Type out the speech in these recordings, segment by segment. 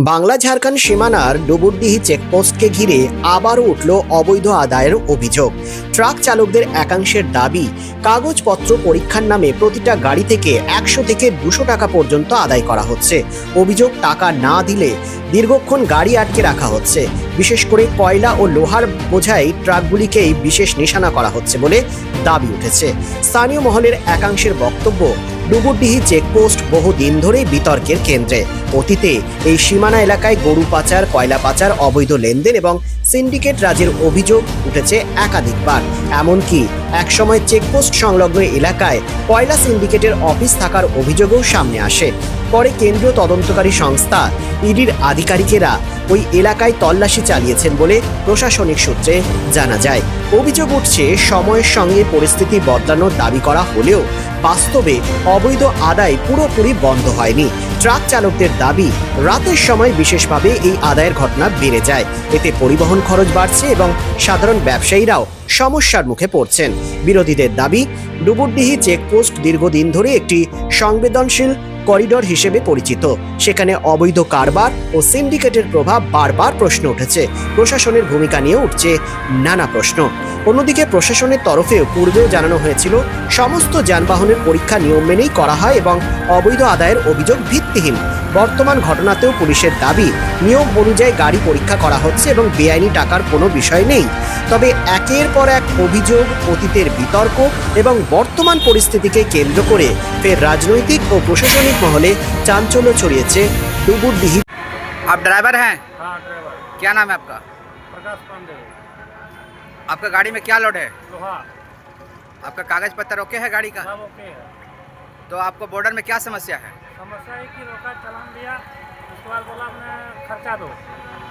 বাংলা ঝাড়খণ্ড সীমানার ডুবুরডিহি চেকপোস্টকে ঘিরে আবারও উঠল অবৈধ আদায়ের অভিযোগ। ট্রাক চালকদের একাংশের দাবি, কাগজপত্র পরীক্ষার নামে প্রতিটা গাড়ি থেকে 100 থেকে 200 টাকা পর্যন্ত আদায় করা হচ্ছে। অভিযোগ, টাকা না দিলে দীর্ঘক্ষণ গাড়ি আটকে রাখা হচ্ছে। বিশেষ করে কয়লা ও লোহার বোঝাই ট্রাকগুলিকেই বিশেষ নিশানা করা হচ্ছে বলে দাবি উঠেছে। স্থানীয় মহলের একাংশের বক্তব্য, ডুবুরডিহি চেকপোস্ট বহুদিন ধরেই বিতর্কের কেন্দ্রে। অতীতে এই সীমানা এলাকায় গরু পাচার, কয়লা পাচার, অবৈধ লেনদেন এবং সিন্ডিকেট রাজের অভিযোগ উঠেছে একাধিকবার। এমনকি একসময় চেকপোস্ট সংলগ্ন এলাকায় কয়লা সিন্ডিকেটের অফিস থাকার অভিযোগও সামনে আসে। পরে কেন্দ্রীয় তদন্তকারী সংস্থা ইডির আধিকারিকেরা ওই এলাকায় তল্লাশি চালিয়েছেন বলে প্রশাসনিক সূত্রে জানা যায়। অভিযোগ উঠছে, সময়ের সঙ্গে পরিস্থিতি বদলানোর দাবি করা হলেও বাস্তবে অবৈধ আদায় পুরোপুরি বন্ধ হয়নি। ট্রাক চালকদের দাবি, রাতের সময় বিশেষভাবে এই আদায়ের ঘটনা বেড়ে যায়। এতে পরিবহন খরচ বাড়ছে এবং সাধারণ ব্যবসায়ীরাও সমস্যার মুখে পড়ছেন। বিরোধীদের দাবি, ডুবুরডিহি চেকপোস্ট দীর্ঘদিন ধরে একটি সংবেদনশীল করিডোর হিসেবে পরিচিত। সেখানে অবৈধ কারবার ও সিন্ডিকেটের প্রভাব বারবার প্রশ্ন উঠেছে। প্রশাসনের ভূমিকা নিয়ে উঠছে নানা প্রশ্ন। অন্যদিকে প্রশাসনের তরফেও পূর্বেও জানানো হয়েছিল, সমস্ত যানবাহনের পরীক্ষা নিয়ম মেনেই করা হয় এবং অবৈধ আদায়ের অভিযোগ ভিত্তিহীন। বর্তমান ঘটনাতেও পুলিশের দাবি, নিয়ম অনুযায়ী গাড়ি পরীক্ষা করা হচ্ছে এবং বেআইনি টাকার কোনো বিষয় নেই। তবে একের পর এক অভিযোগ, অতীতের বিতর্ক এবং বর্তমান পরিস্থিতিকে কেন্দ্র করে ফের রাজনৈতিক ও প্রশাসনিক মহলে চাঞ্চল্য ছড়িয়েছে ডুবুরডিহি। आप ड्राइवर हैं? हाँ ड्राइवर। क्या नाम है आपका? प्रकाश पांडे। आपका गाड़ी में क्या लोड है? लोहा। आपका कागज पत्तर ओके है गाड़ी का? सब ओके है। तो आपको बॉर्डर में क्या समस्या है? समस्या है कि रोका चालान दिया, उसके बाद बोला अपने खर्चा दो,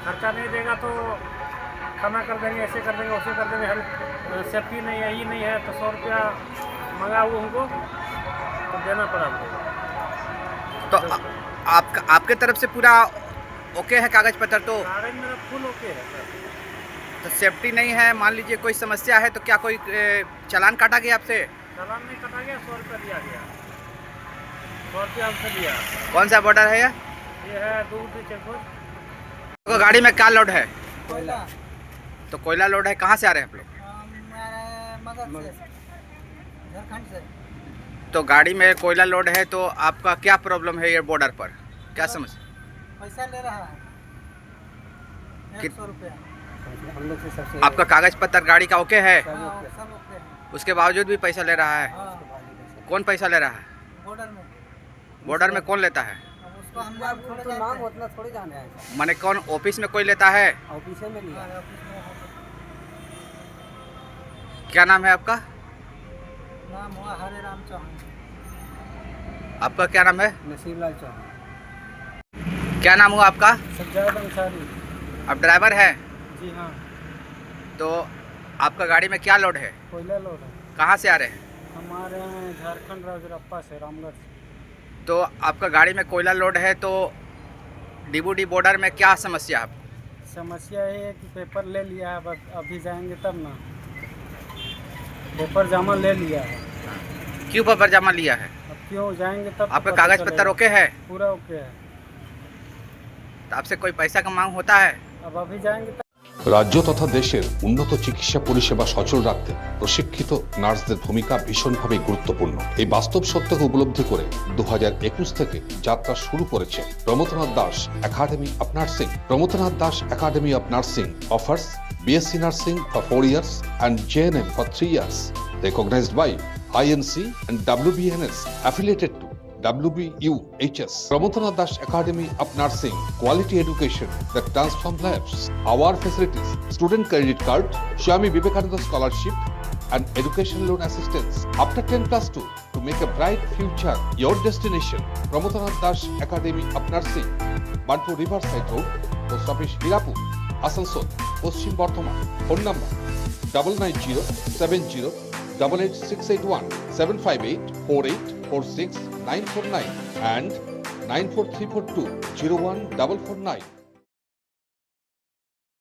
खर्चा नहीं देगा तो खाना कर देंगे, ऐसे कर देंगे, वैसे कर देंगे। हर सेफ्टी नहीं है, ये नहीं है, तो 100 रुपया मंगा वो हमको तो देना पड़ा हमको। तो आपके तरफ से पूरा ओके है कागज पत्तर? तो कागज मेरा फुल ओके है सर। तो सेफ्टी नहीं है, मान लीजिए कोई समस्या है तो क्या कोई चालान काटा गया आपसे? चालान नहीं कटा गया, 100 रुपया दिया गया, 100 रुपया हमसे दिया। कौन सा बॉर्डर है ये? ये है डुबुरडिही चेकपोस्ट। तो गाड़ी में क्या लोड है? कोयला। तो कोयला लोड है, कहाँ से आ रहे हैं आप लोग? झारखंड से। तो गाड़ी में कोयला लोड है तो आपका क्या प्रॉब्लम है ये बॉर्डर पर? क्या समस्या? पैसा ले रहा है कित- 100 रुपया। आपका कागज पत्तर गाड़ी का ओके है? सब ओके है। उसके बावजूद भी पैसा ले रहा है? हाँ, कौन पैसा ले रहा है? बॉर्डर में। बॉर्डर में कौन लेता है? अब उसको हम लोग तो नाम उतना थोड़ी जाने हैं। माने कौन ऑफिस में कोई लेता है? ऑफिस में लिया। क्या नाम है आपका? नाम हुआ हरे राम चौहान। आपका क्या नाम है? नसीब लाल चौहान। क्या नाम हुआ आपका? सज्जाद अंसारी। आप ड्राइवर हैं? जी हाँ। तो आपका गाड़ी में क्या लोड है? कोयला लोड है। कहाँ से आ रहे हैं? हमारे यहाँ झारखंड राजरप्पा से, रामगढ़ से। तो आपका गाड़ी में कोयला लोड है तो डीबूडी बॉर्डर में क्या समस्या है? समस्या ये है कि पेपर ले लिया है, बस अभी जाएंगे तब ना। पेपर जमा ले लिया है, क्यों पेपर जमा लिया है? अब क्यों जाएंगे तब। आपका कागज पत्तर ओके है? पूरा ओके है। तो आपसे कोई पैसा का मांग होता है? अब अभी जाएंगे तब। রাজ্য তথা দেশের উন্নত চিকিৎসা পরিষেবা সচল রাখতে প্রশিক্ষিত নার্সদের ভূমিকা ভীষণভাবে গুরুত্বপূর্ণ। এই বাস্তব সত্যকে উপলব্ধি করে 2021 থেকে যাত্রা শুরু করেছে Pramathanath Das academy of nursing. Pramathanath Das academy of nursing offers BSc Nursing for 4 years and JNM for 3 years. Recognized by INC and WBNS, affiliated to WBUHS. Pramodanath Das Academy of Nursing, quality education that transforms lives. Our facilities: student credit card, Swami Vivekananda scholarship, and education loan assistance. After 10+2, to make a bright future, your destination. Pramodanath Das Academy of Nursing, Banpur Riverside Road, Post Office Hirapur, Asansol, Paschim Bardhaman. Phone number 9907088681 7584846 949 and 94342 01449.